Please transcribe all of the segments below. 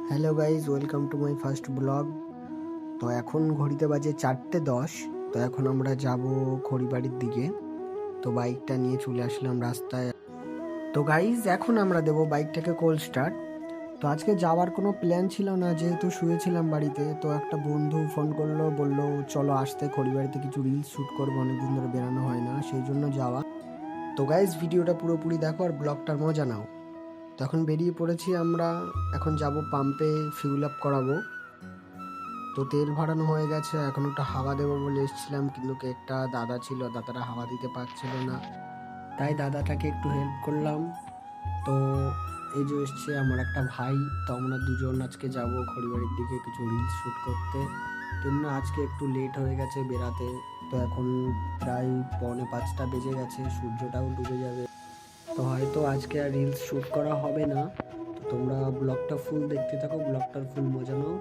Hello guys, welcome to my first blog. তো এখন ঘড়িতে বাজে 4:10। তো এখন আমরা যাব খড়িবাড়ির দিকে। তো বাইকটা নিয়ে চলে আসলাম রাস্তায়। তো গাইজ এখন আমরা দেব বাইকটাকে কোল্ড স্টার্ট। তো আজকে যাওয়ার কোনো প্ল্যান ছিল না, যেহেতু শুয়েছিলাম বাড়িতে। তো একটা বন্ধু ফোন করলো, বললো চলো আসতে, খড়িবাড়িতে কিছু রিলস শ্যুট করবো, অনেকদিন ধরে বেরানো হয় না, সেই জন্য যাওয়া। তো গাইজ ভিডিওটা পুরোপুরি দেখো আর ব্লগটার মজা নাও। তো এখন বেরিয়ে পড়েছি আমরা, এখন যাব পাম্পে ফিউল আপ করাবো। তো তেল ভরানো হয়ে গেছে, এখন একটা হাওয়া দেবো বলে এসেছিলাম, কিন্তু একটা দাদা ছিল, দাদাটা হাওয়া দিতে পারছিল না, তাই দাদাটাকে একটু হেল্প করলাম। তো এই যে এসছে আমার একটা ভাই। তো আমরা দুজন আজকে যাব খড়িবাড়ির দিকে কিছু রিলস শ্যুট করতে। তেমনি আজকে একটু লেট হয়ে গেছে বেরাতে। তো এখন প্রায় 4:45 বেজে গেছে, সূর্যটাও ডুবে যাবে। তো হয়তো আজকে আর রিলস শ্যুট করা হবে না। তো তোমরা ব্লগটা ফুল দেখতে থাকো, ব্লগটার ফুল মজা নাও।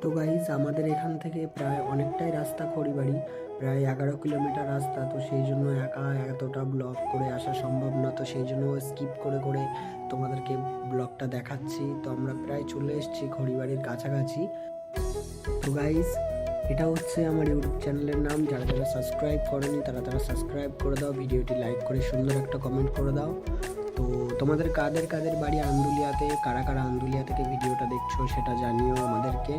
তো গাইজ আমাদের এখান থেকে প্রায় অনেকটাই রাস্তা খড়িবাড়ি, প্রায় 11 কিলোমিটার রাস্তা। তো সেই জন্য একা এতটা ব্লগ করে আসা সম্ভব না, তো সেই জন্য স্কিপ করে করে তোমাদেরকে ব্লগটা দেখাচ্ছি। তো আমরা প্রায় চলে এসেছি খড়িবাড়ির কাছাকাছি। তো গাইজ এটা হচ্ছে আমার ইউটিউব চ্যানেলের নাম, যারা যারা সাবস্ক্রাইব করেনি তারা তারা সাবস্ক্রাইব করে দাও, ভিডিওটি লাইক করে সুন্দর একটা কমেন্ট করে দাও। তো তোমাদের কাদের কাদের বাড়ি আন্দুলিয়াতে, কারা কারা আন্দুলিয়া থেকে ভিডিওটা দেখছো সেটা জানিও আমাদেরকে।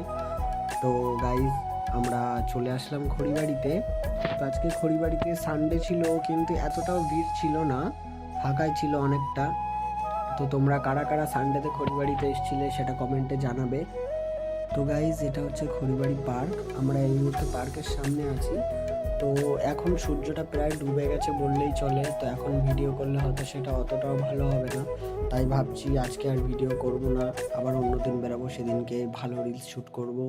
তো গাইজ আমরা চলে আসলাম খড়িবাড়িতে। তো আজকে খড়িবাড়িতে সানডে ছিল, কিন্তু এতটাও ভিড় ছিল না, ফাঁকাই ছিল অনেকটা। তো তোমরা কারা কারা সানডেতে খড়িবাড়িতে এসেছিলে সেটা কমেন্টে জানাবে। তো গাইজ এটা হচ্ছে খড়িবাড়ি পার্ক, আমরা এই মুহূর্তে পার্কের সামনে আছি। তো এখন সূর্যটা প্রায় ডুবে গেছে বললেই চলে। তো এখন ভিডিও করলে হয়তো সেটা অতটাও ভালো হবে না, তাই ভাবছি আজকে আর ভিডিও করব না, আবার অন্যদিন বেরাবো, সেদিনকে ভালো রিলস শ্যুট করব।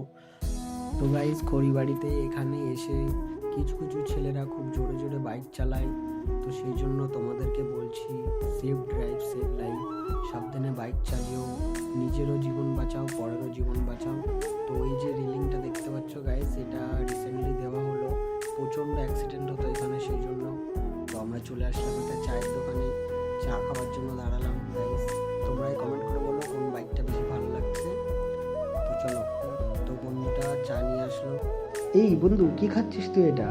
তো গাইজ খড়িবাড়িতে এখানে এসে কিছু কিছু ছেলেরা খুব জোরে জোরে বাইক চালায়। তো সেই জন্য তোমাদেরকে বলছি, সেফ ড্রাইভ সেভ লাইফ, সাবধানে বাইক চালিও, নিজেরও জীবন বাঁচাও, পরেরও জীবন বাঁচাও। তো এই যে রিলিংটা দেখতে পাচ্ছ গাইজ, এটা রিসেন্টলি দেওয়া হলো, প্রচণ্ড অ্যাক্সিডেন্ট হতো এখানে, সেই জন্য। তো আমরা চলে আসলাম একটা চায়ের দোকানে, চা খাওয়ার জন্য দাঁড়ালাম। গাইজ তোমরাই কমেন্ট করে বলো কোন বাইকটা বেশি ভালো লাগছে। তো চলো, তো বন্ধুটা চা নিয়ে আসলো। এই বন্ধু, কি খাচ্ছিস তুই এটা?